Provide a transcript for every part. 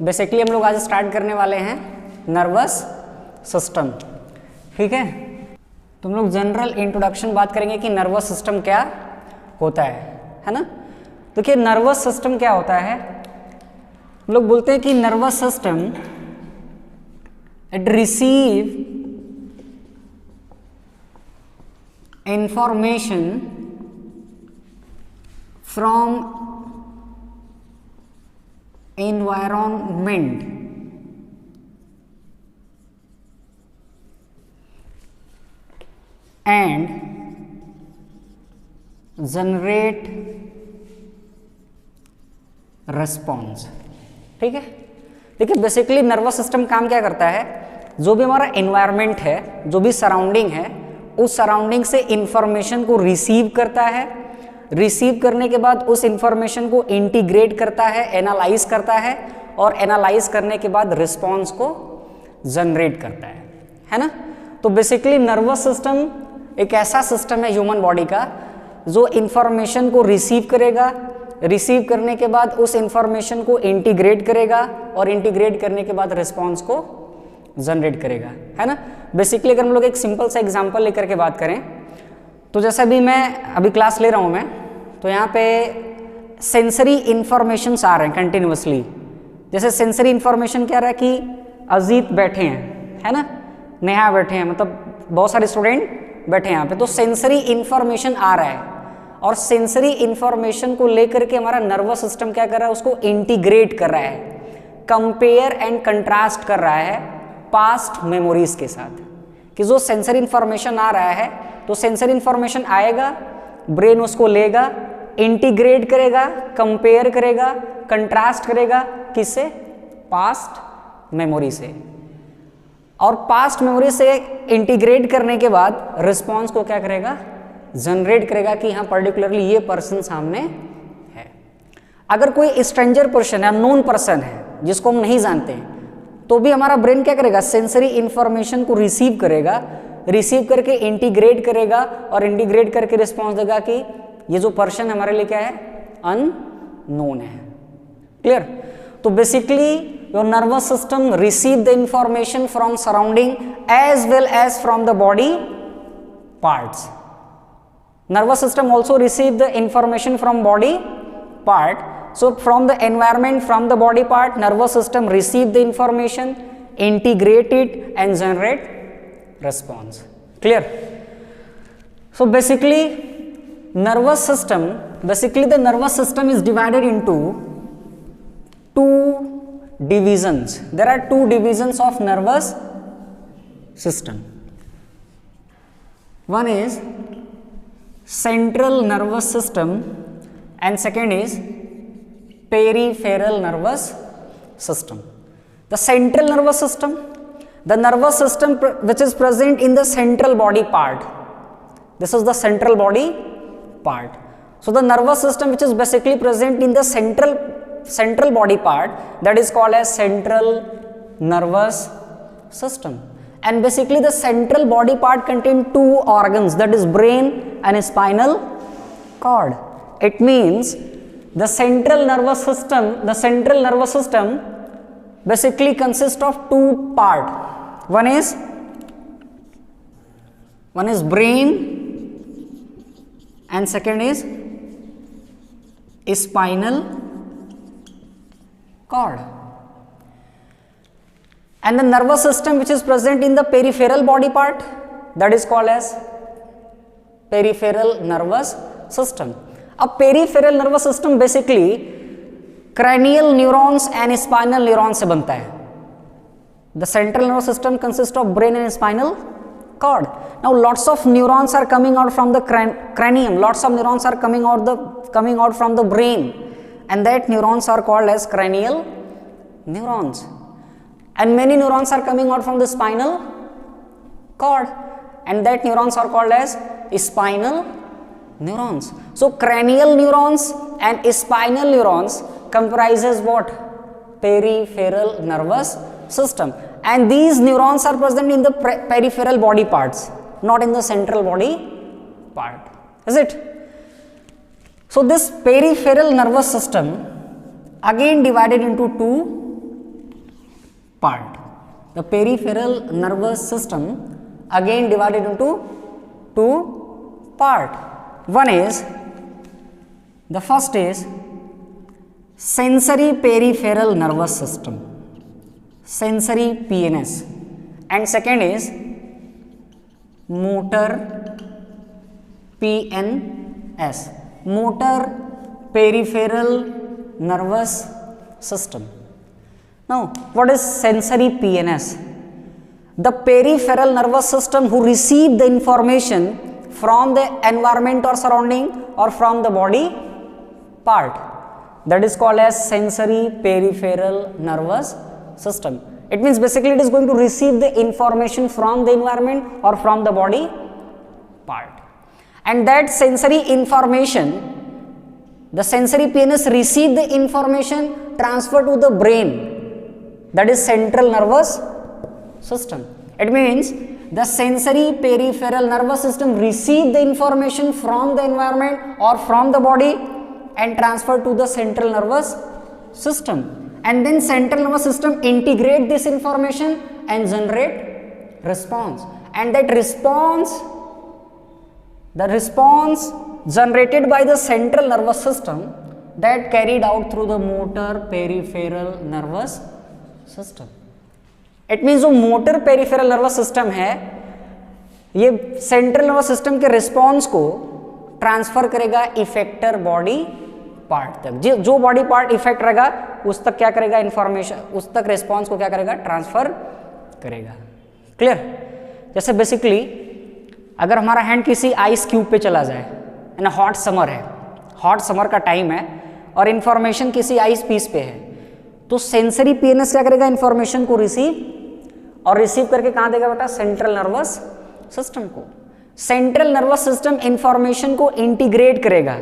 Basically हम लोग आज स्टार्ट करने वाले हैं नर्वस सिस्टम। ठीक है, तो हम लोग जनरल इंट्रोडक्शन बात करेंगे कि नर्वस सिस्टम क्या होता है ना। देखिए नर्वस सिस्टम क्या होता है, हम लोग बोलते हैं कि nervous system it receive information from environment and generate response। ठीक है, देखिए बेसिकली नर्वस सिस्टम काम क्या करता है, जो भी हमारा एनवायरनमेंट है, जो भी सराउंडिंग है, उस सराउंडिंग से इंफॉर्मेशन को रिसीव करता है। रिसीव करने के बाद उस इंफॉर्मेशन को इंटीग्रेट करता है, एनालाइज करता है, और एनालाइज करने के बाद रिस्पॉन्स को जनरेट करता है ना। तो बेसिकली नर्वस सिस्टम एक ऐसा सिस्टम है ह्यूमन बॉडी का जो इंफॉर्मेशन को रिसीव करेगा, रिसीव करने के बाद उस इंफॉर्मेशन को इंटीग्रेट करेगा, और इंटीग्रेट करने के बाद रिस्पॉन्स को जनरेट करेगा, है ना। बेसिकली अगर हम लोग एक सिंपल सा एग्जांपल लेकर के बात करें, तो जैसे भी मैं अभी क्लास ले रहा हूँ मैं, तो यहाँ पे सेंसरी इंफॉर्मेशंस आ रहे हैं कंटिन्यूसली। जैसे सेंसरी इंफॉर्मेशन क्या रहा है कि अजीत बैठे हैं, है ना, नेहा बैठे हैं, मतलब बहुत सारे स्टूडेंट बैठे हैं यहाँ पे, तो सेंसरी इंफॉर्मेशन आ रहा है, और सेंसरी इंफॉर्मेशन को लेकर के हमारा नर्वस सिस्टम क्या कर रहा है, उसको इंटीग्रेट कर रहा है, कंपेयर एंड कंट्रास्ट कर रहा है पास्ट मेमोरीज के साथ। कि जो सेंसरी इंफॉर्मेशन आ रहा है, तो सेंसरी इंफॉर्मेशन आएगा, ब्रेन उसको लेगा, इंटीग्रेट करेगा, कंपेयर करेगा, कंट्रास्ट करेगा, किससे, पास्ट मेमोरी से, और पास्ट मेमोरी से इंटीग्रेट करने के बाद रिस्पॉन्स को क्या करेगा, जनरेट करेगा कि हाँ पर्टिकुलरली ये पर्सन सामने है। अगर कोई स्ट्रेंजर पर्सन है, अननोन पर्सन है, जिसको हम नहीं जानते हैं, तो भी हमारा ब्रेन क्या करेगा, सेंसरी इंफॉर्मेशन को रिसीव करेगा, रिसीव करके इंटीग्रेट करेगा, और इंटीग्रेट करके रिस्पॉन्स देगा कि ये जो पर्सन हमारे लिए क्या है, अननोन है। क्लियर। तो basically your nervous system receive the information from surrounding as well as from the body parts. Nervous system also receive the information from body part. So from the environment, from the body part, nervous system receive the information, integrate it and generate response. Clear? So basically nervous system, the nervous system is divided into two divisions. There are two divisions of nervous system. One is central nervous system and second is peripheral nervous system. The central nervous system, the nervous system which is present in the central body part. This is the central body part. So the nervous system which is basically present in the central body part, that is called as central nervous system. And basically the central body part contain two organs, that is brain and spinal cord. It means the central nervous system basically consists of two parts. One is brain and second is spinal cord. And the nervous system which is present in the peripheral body part, that is called as peripheral nervous system. A peripheral nervous system basically cranial neurons and spinal neurons से बनता है. The central nervous system consists of brain and spinal cord. Now lots of neurons are coming out from the cranium, lots of neurons are coming out from the brain, and that neurons are called as cranial neurons. And many neurons are coming out from the spinal cord, and that neurons are called as spinal neurons. So cranial neurons and spinal neurons comprises what? Peripheral nervous system. And these neurons are present in the peripheral body parts, not in the central body part. Is it? So this peripheral nervous system again divided into two part. The peripheral nervous system again divided into two part. One is, the first is sensory peripheral nervous system, sensory PNS, and second is motor PNS, motor peripheral nervous system. Now, what is sensory PNS? The peripheral nervous system who receive the information from the environment or surrounding or from the body part. That is called as sensory peripheral nervous system. It means basically it is going to receive the information from the environment or from the body part. And that sensory information, the sensory PNS receive the information, transfer to the brain. That is central nervous system. It means the sensory peripheral nervous system receive the information from the environment or from the body and transfer to the central nervous system. And then central nervous system integrate this information and generate response. And that response, the response generated by the central nervous system, that carried out through the motor peripheral nervous system. It means जो motor peripheral nervous system है ये central nervous system के response को transfer करेगा effector body part तक. जो body part effect रहेगा उस तक क्या करेगा, इंफॉर्मेशन उस तक रिस्पॉन्स को क्या करेगा, ट्रांसफर करेगा. क्लियर? जैसे बेसिकली अगर हमारा हैंड किसी आइस क्यूब पे चला जाए, है ना, हॉट समर है, हॉट समर का टाइम है और इंफॉर्मेशन किसी आइस पीस पे है, तो सेंसरी पीएनएस क्या करेगा, इंफॉर्मेशन को रिसीव और रिसीव करके कहां देगा बेटा, सेंट्रल नर्वस सिस्टम को. सेंट्रल नर्वस सिस्टम इंफॉर्मेशन को इंटीग्रेट करेगा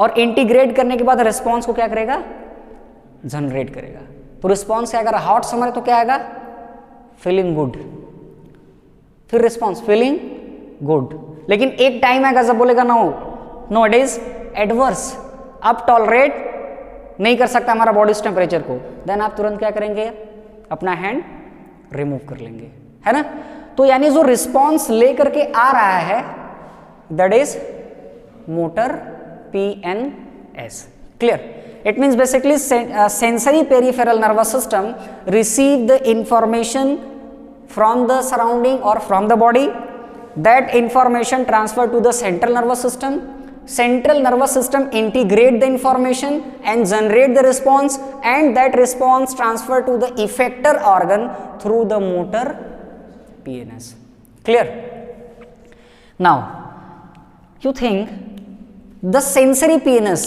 और इंटीग्रेट करने के बाद रिस्पॉन्स को क्या करेगा, जनरेट करेगा. तो रिस्पॉन्स क्या करेगा, हॉट समर है तो क्या आएगा, फीलिंग गुड. फिर रिस्पॉन्स फीलिंग गुड. लेकिन एक टाइम आएगा जब बोलेगा नो इट इज एडवर्स, अब टॉलरेट नहीं कर सकता हमारा बॉडी टेम्परेचर को, देन आप तुरंत क्या करेंगे, अपना हैंड रिमूव कर लेंगे, है ना. तो यानी जो रिस्पॉन्स लेकर के आ रहा है that is motor PNS. Clear? It means basically sensory peripheral nervous system receive the information from the surrounding or from the body. That information transfer to the central nervous system. Central nervous system integrate the information and generate the response, and that response transfer to the effector organ through the motor PNS. Clear? Now you think the sensory PNS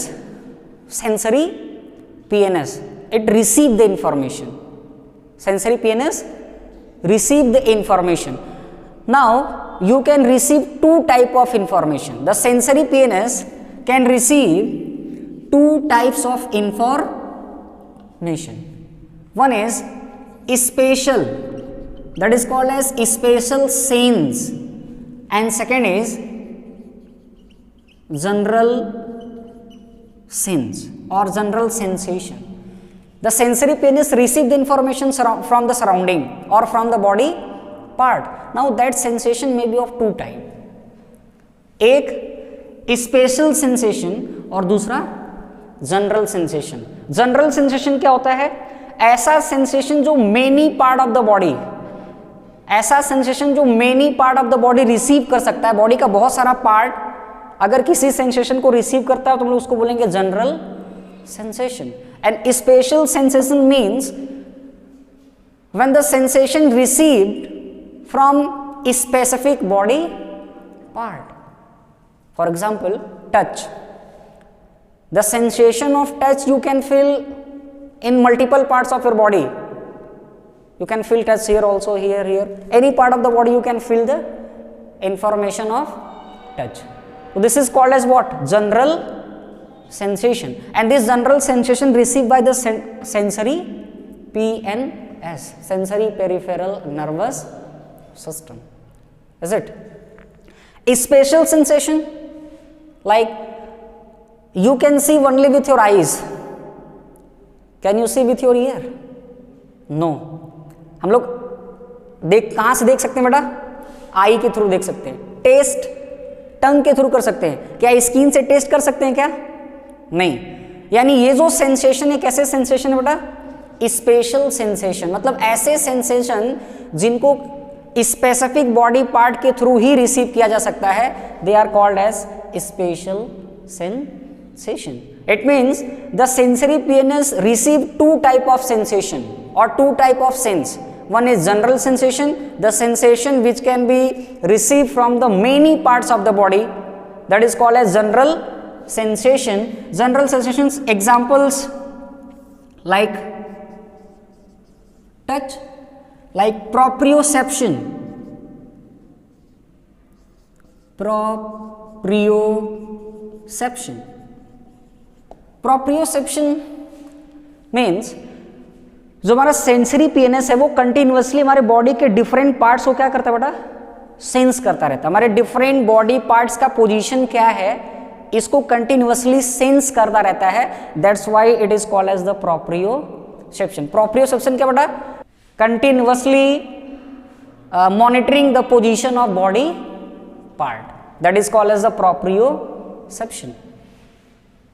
it receive the information. Sensory PNS receive the information. Now you can receive two type of information. The sensory PNS can receive two types of information. One is spatial, that is called as spatial sense, and second is general sense or general sensation. The sensory PNS receive the information from the surrounding or from the body part. Now that sensation may be of two type. एक spatial sensation और दूसरा general sensation. General sensation क्या होता है? ऐसा sensation जो many part of the body, ऐसा sensation जो many part of the body receive कर सकता है. बॉडी का बहुत सारा पार्ट अगर किसी sensation को receive करता है तो हम लोग उसको बोलेंगे general sensation. And spatial sensation means when the sensation received from a specific body part. For example, touch. The sensation of touch you can feel in multiple parts of your body. You can feel touch here also, here. Any part of the body you can feel the information of touch. So this is called as what? General sensation. And this general sensation received by the sensory PNS, sensory peripheral nervous system. Is it? A spatial sensation, like you can see only with your eyes. Can you see with your ear? No. हम लोग कहाँ से देख सकते हैं बेटा? आई के through देख सकते हैं। टेस्ट टंग के थ्रू कर सकते हैं। क्या स्किन से टेस्ट कर सकते हैं क्या? नहीं। यानी ये जो सेंसेशन है कैसे सेंसेशन है बेटा? स्पेशल सेंसेशन, मतलब ऐसे सेंसेशन जिनको स्पेसिफिक बॉडी पार्ट के थ्रू ही रिसीव किया जा सकता है, they are called as special sensation. It means the sensory PNS receive two type of sensation or two type of sense. One is general sensation, the sensation which can be received from the many parts of the body, that is called as general sensation. General sensations examples like touch, like proprioception. Proprioception means जो हमारा sensory PNS है वो continuously हमारे body के different parts को क्या करता है बेटा? सेंस करता रहता है. हमारे डिफरेंट बॉडी पार्ट्स का पोजीशन क्या है इसको कंटिन्यूअसली सेंस करता रहता है. That's why it is called as the proprioception. Proprioception क्या बेटा? Continuously monitoring the position of body part, that is called as the proprioception.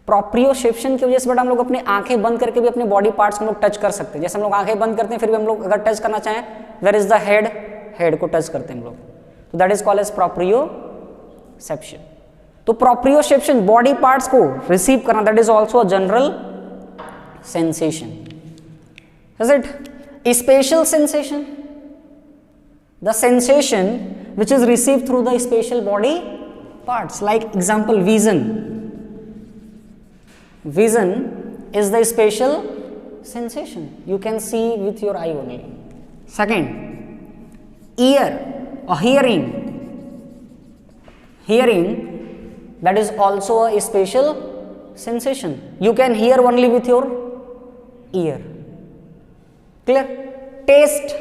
Proprioception की वजह से बेटा हम लोग अपनी आंखें बंद करके भी अपने बॉडी पार्ट्स को हम लोग टच कर सकते हैं. जैसे हम लोग आंखें बंद करते हैं फिर भी हम लोग अगर टच करना चाहें, where is the head, head को टच करते हैं हम लोग. तो that is called as proprioception. तो प्रोप्रियोसेप्शन बॉडी पार्ट्स को रिसीव करना, that is also a general sensation. Is it? Special sensation, the sensation which is received through the spatial body parts, like example vision. Vision is the spatial sensation, you can see with your eye only. Second, ear or hearing. Hearing, that is also a spatial sensation, you can hear only with your ear. Clear? Taste,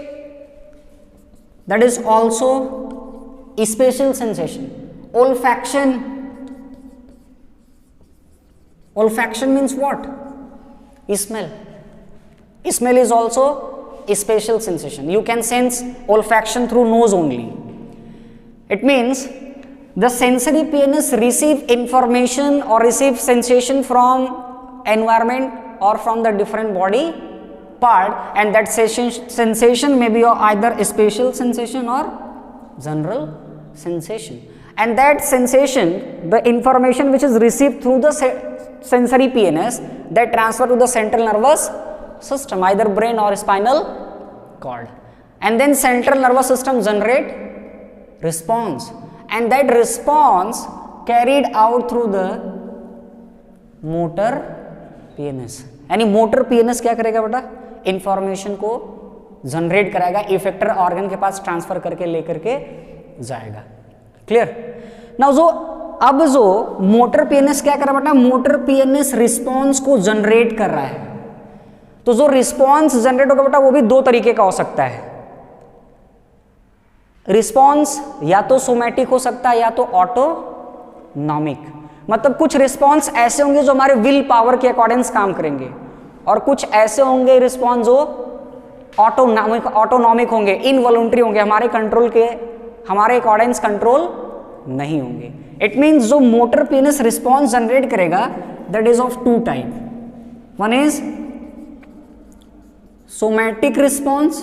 that is also spatial sensation. Olfaction. Olfaction means what? Smell. Smell is also a spatial sensation. You can sense olfaction through nose only. It means the sensory PNS receive information or receive sensation from environment or from the different body part, and that sensation may be either a spatial sensation or general sensation. And that sensation, the information which is received through the sensory PNS, that transfer to the central nervous system, either brain or spinal cord, and then central nervous system generate response, and that response carried out through the motor PNS. यानी motor PNS क्या करेगा बेटा? Information को generate कराएगा, effector organ के पास transfer करके लेकर के जाएगा. क्लियर? नाउ अब जो मोटर पीएनएस क्या कर रहा है बेटा? मोटर पीएनएस रिस्पॉन्स को जनरेट कर रहा है. तो जो रिस्पॉन्स जनरेट होगा बेटा वो भी दो तरीके का हो सकता है. रिस्पॉन्स या तो सोमैटिक हो सकता है या तो ऑटोनॉमिक. मतलब कुछ रिस्पॉन्स ऐसे होंगे जो हमारे विल पावर के अकॉर्डिंग काम करेंगे, और कुछ ऐसे होंगे रिस्पॉन्स जो ऑटोनॉमिक होंगे, इनवॉलंटरी होंगे, हमारे कंट्रोल के, हमारे अकॉर्डिंग कंट्रोल नहीं होंगे. इट मीन्स जो मोटर पीएनएस रिस्पॉन्स जनरेट करेगा that is of two type. One is somatic response,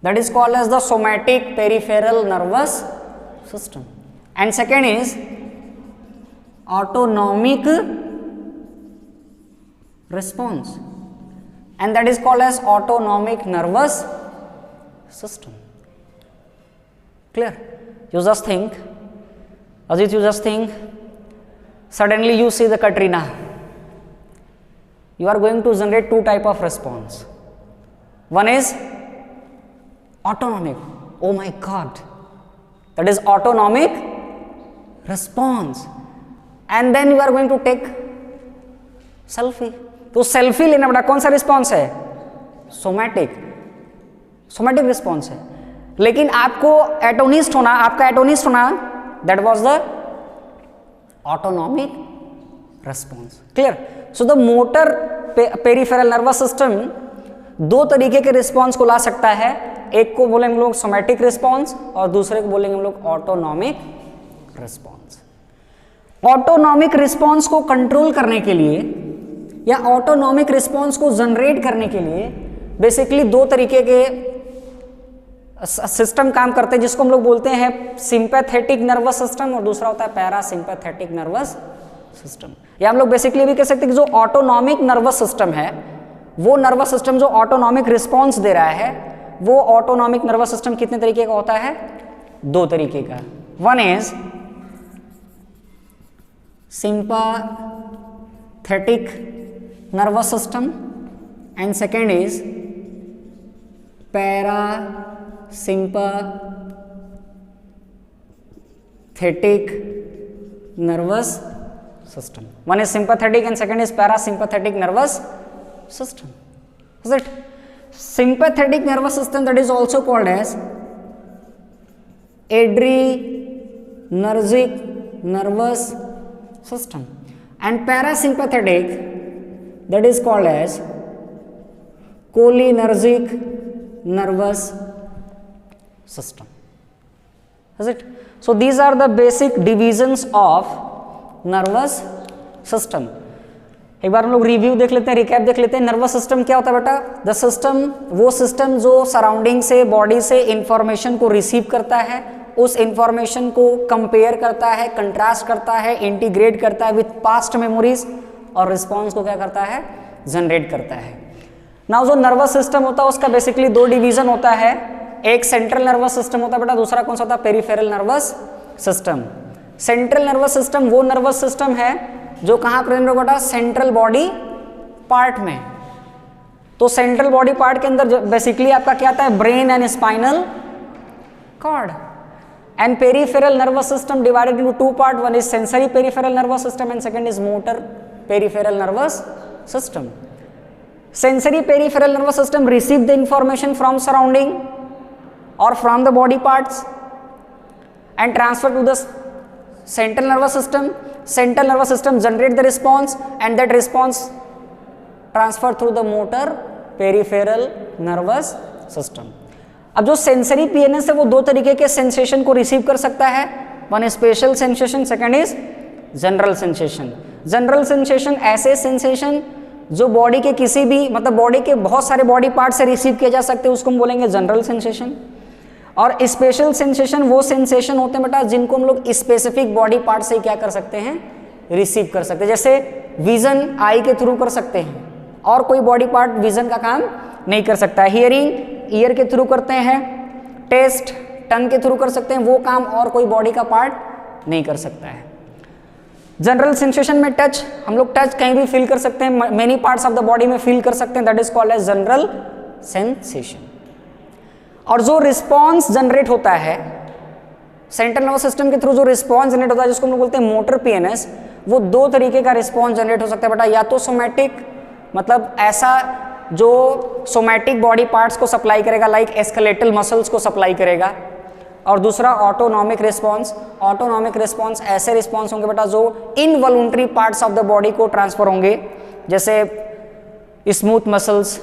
that is called as the somatic peripheral nervous system, and second is autonomic response, and that is called as autonomic nervous system. Clear? You just think, Ajit, you just think, suddenly you see the Katrina, you are going to generate two type of response. One is autonomic, oh my god, that is autonomic response, and then you are going to take selfie. तो selfie लेना बेटा कौन सा response है? Somatic response है. लेकिन आपको एटोनिस्ट होना, आपका एटोनिस्ट होना, that was the autonomic response. Clear? So the motor peripheral nervous system दो तरीके के रिस्पॉन्स को ला सकता है, एक को बोलेंगे हम लोग सोमैटिक रिस्पॉन्स और दूसरे को बोलेंगे हम लोग ऑटोनॉमिक रिस्पॉन्स। ऑटोनॉमिक रिस्पॉन्स को कंट्रोल करने के लिए या ऑटोनॉमिक रिस्पॉन्स को जनरेट करने के लिए बेसिकली दो तरीके के सिस्टम काम करते हैं, जिसको हम लोग बोलते हैं सिंपैथेटिक नर्वस सिस्टम और दूसरा होता है पैरासिम्पैथेटिक नर्वस सिस्टम। या हम लोग बेसिकली भी कह सकते हैं कि जो ऑटोनॉमिक नर्वस सिस्टम है, वो नर्वस सिस्टम जो ऑटोनॉमिक रिस्पॉन्स दे रहा है, वो ऑटोनॉमिक नर्वस सिस्टम कितने तरीके का होता है? दो तरीके का। One is sympathetic nervous system and second is parasympathetic nervous system. One is sympathetic and second is parasympathetic nervous system. Is it? Sympathetic nervous system, that is also called as adrenergic nervous system, and parasympathetic, that is called as cholinergic nervous system. Is it? So these are the basic divisions of nervous system. एक बार हम लोग review देख लेते हैं, recap देख लेते हैं। Nervous system क्या होता है बेटा? द सिस्टम, वो सिस्टम जो सराउंडिंग से, बॉडी से इंफॉर्मेशन को रिसीव करता है, उस इंफॉर्मेशन को कंपेयर करता है, कंट्रास्ट करता है, इंटीग्रेट करता है विथ पास्ट मेमोरीज और रिस्पॉन्स को क्या करता है? जनरेट करता है। नाउ जो नर्वस सिस्टम होता है उसका बेसिकली दो डिवीजन होता है, एक सेंट्रल नर्वस सिस्टम होता है बेटा, दूसरा कौन सा होता है? Peripheral nervous system. Central nervous system वो नर्वस सिस्टम है जो कहां प्रेजेंट होगा बेटा? सेंट्रल बॉडी पार्ट में। तो सेंट्रल बॉडी पार्ट के अंदर बेसिकली आपका क्या आता है? Brain and spinal cord. And peripheral nervous system divided into two part, one is sensory peripheral nervous system and second is motor peripheral nervous system. Sensory peripheral nervous system receive the information from surrounding और from the body parts and transfer to the central nervous system. Central nervous system generate the response and that response transfer through the motor peripheral nervous system. अब जो sensory PNS है वो दो तरीके के sensation को receive कर सकता है, one is special sensation, second is general sensation. General sensation ऐसे सेंसेशन जो बॉडी के किसी भी, मतलब बॉडी के बहुत सारे बॉडी पार्ट से रिसीव किए जा सकते हैं, उसको हम बोलेंगे जनरल सेंसेशन। और स्पेशल सेंसेशन वो सेंसेशन होते हैं बेटा जिनको हम लोग स्पेसिफिक बॉडी पार्ट से क्या कर सकते हैं? रिसीव कर सकते हैं। जैसे विजन आई के थ्रू कर सकते हैं और कोई बॉडी पार्ट विजन का काम नहीं कर सकता है। हियरिंग ईयर के थ्रू करते हैं, टेस्ट टंग के थ्रू कर सकते हैं, वो काम और कोई बॉडी का पार्ट नहीं कर सकता है। जनरल सेंसेशन में टच, हम लोग टच कहीं भी फील कर सकते हैं, many parts of the body में फील कर सकते हैं, that is called as general sensation. और जो रिस्पॉन्स जनरेट होता है सेंट्रल नर्वस सिस्टम के थ्रू, जो रिस्पॉन्स जनरेट होता है जिसको हम लोग बोलते हैं मोटर पीएनएस, वो दो तरीके का रिस्पॉन्स जनरेट हो सकता है बेटा। या तो सोमैटिक, मतलब ऐसा जो सोमैटिक बॉडी पार्ट्स को सप्लाई करेगा, लाइक एस्केलेटल मसल्स को सप्लाई करेगा, और दूसरा ऑटोनॉमिक रिस्पॉन्स। ऑटोनॉमिक रिस्पॉन्स ऐसे रिस्पॉन्स होंगे बेटा जो इनवॉलुंटरी पार्ट्स ऑफ द बॉडी को ट्रांसफर होंगे, जैसे स्मूथ मसल्स,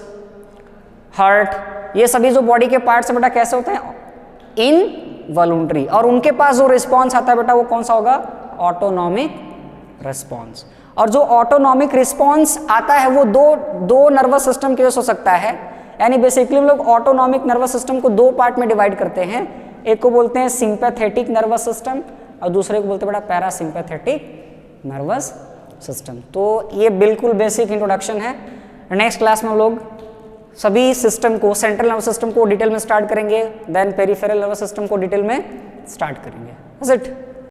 हार्ट, ये सभी जो बॉडी के पार्ट्स है बेटा कैसे होते हैं? इनवॉलुंटरी। और उनके पास जो रिस्पॉन्स आता है बेटा वो कौन सा होगा? Autonomic response. और जो ऑटोनॉमिक रिस्पॉन्स आता है वो दो नर्वस सिस्टम के वजह से हो सकता है। यानी बेसिकली हम लोग ऑटोनॉमिक नर्वस सिस्टम को दो पार्ट में डिवाइड करते हैं, एक को बोलते हैं सिंपैथेटिक नर्वस सिस्टम और दूसरे को बोलते हैं बेटा पैरासिम्पैथेटिक नर्वस सिस्टम। तो ये बिल्कुल बेसिक इंट्रोडक्शन है। नेक्स्ट क्लास में हम लोग सभी सिस्टम को, सेंट्रल नर्वस सिस्टम को डिटेल में स्टार्ट करेंगे, देन पेरिफेरल नर्वस सिस्टम को डिटेल में स्टार्ट करेंगे। Is it?